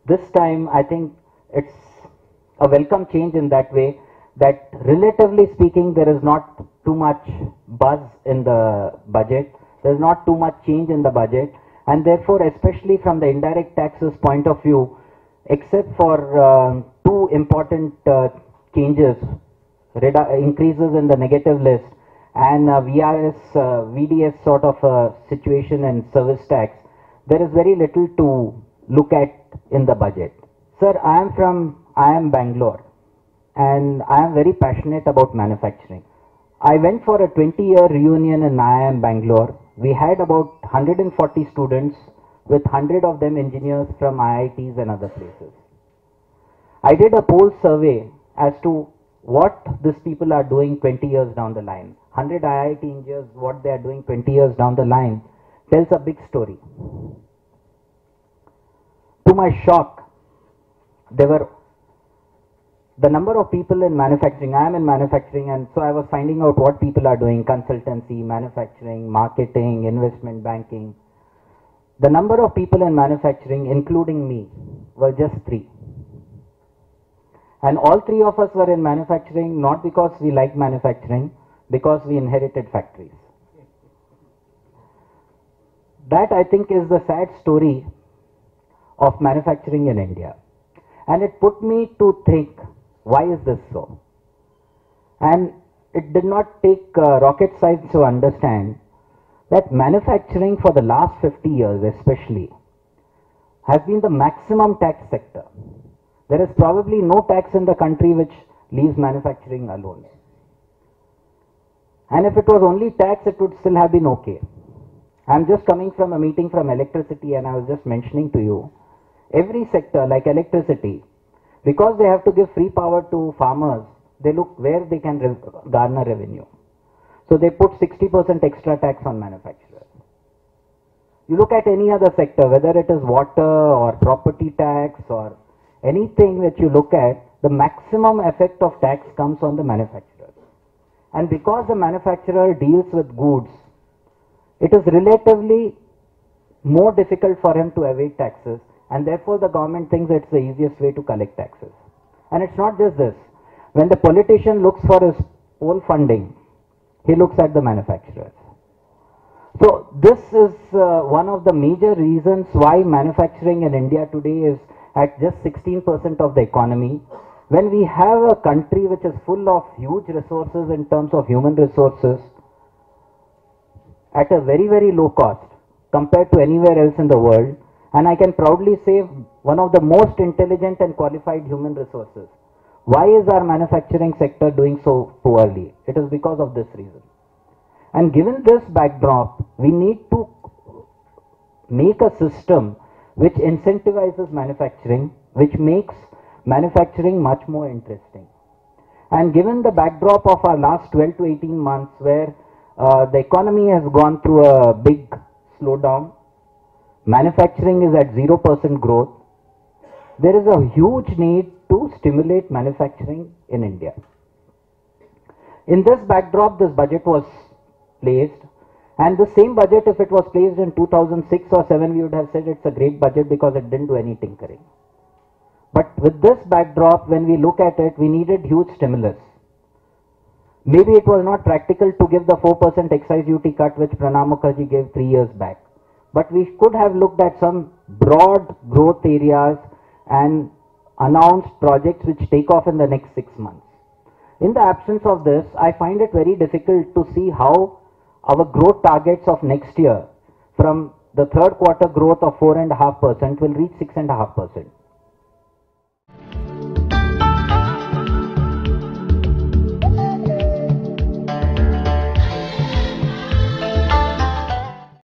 this time I think it's a welcome change in that way that relatively speaking there is not too much buzz in the budget, there is not too much change in the budget, and therefore especially from the indirect taxes point of view, except for two important changes, increases in the negative list and VDS sort of a situation in service tax, there is very little to look at in the budget. Sir, I am Bangalore and I am very passionate about manufacturing. I went for a 20-year reunion in IIM Bangalore. We had about 140 students with 100 of them engineers from IITs and other places. I did a poll survey as to what these people are doing 20 years down the line. 100 IIT engineers, what they are doing 20 years down the line tells a big story. To my shock, there were the number of people in manufacturing. I am in manufacturing, and so I was finding out what people are doing: consultancy, manufacturing, marketing, investment banking. The number of people in manufacturing, including me, were just 3. And all 3 of us were in manufacturing not because we liked manufacturing, because we inherited factories. That, I think, is the sad story of manufacturing in India. And it put me to think, why is this so? And it did not take rocket science to understand that manufacturing for the last 50 years especially has been the maximum tax sector. There is probably no tax in the country which leaves manufacturing alone. And if it was only tax, it would still have been okay. I'm just coming from a meeting from electricity, and I was just mentioning to you, every sector like electricity, because they have to give free power to farmers, they look where they can garner revenue. So they put 60% extra tax on manufacturers. You look at any other sector, whether it is water or property tax or anything that you look at, the maximum effect of tax comes on the manufacturer. And because the manufacturer deals with goods, it is relatively more difficult for him to evade taxes, and therefore the government thinks it's the easiest way to collect taxes. And it's not just this. When the politician looks for his poll funding, he looks at the manufacturers. So this is one of the major reasons why manufacturing in India today is at just 16% of the economy, when we have a country which is full of huge resources in terms of human resources at a very, very low cost compared to anywhere else in the world. And I can proudly say one of the most intelligent and qualified human resources. Why is our manufacturing sector doing so poorly? It is because of this reason. And given this backdrop, we need to make a system which incentivizes manufacturing, which makes manufacturing much more interesting. And given the backdrop of our last 12 to 18 months where the economy has gone through a big slowdown, manufacturing is at 0% growth, there is a huge need to stimulate manufacturing in India. In this backdrop, this budget was placed, and the same budget, if it was placed in 2006 or 7, we would have said it's a great budget because it didn't do any tinkering. But with this backdrop, when we look at it, we needed huge stimulus. Maybe it was not practical to give the 4% excise duty cut which Pranab Mukherjee gave 3 years back. But we could have looked at some broad growth areas and announced projects which take off in the next 6 months. In the absence of this, I find it very difficult to see how our growth targets of next year from the third quarter growth of 4.5% will reach 6.5%.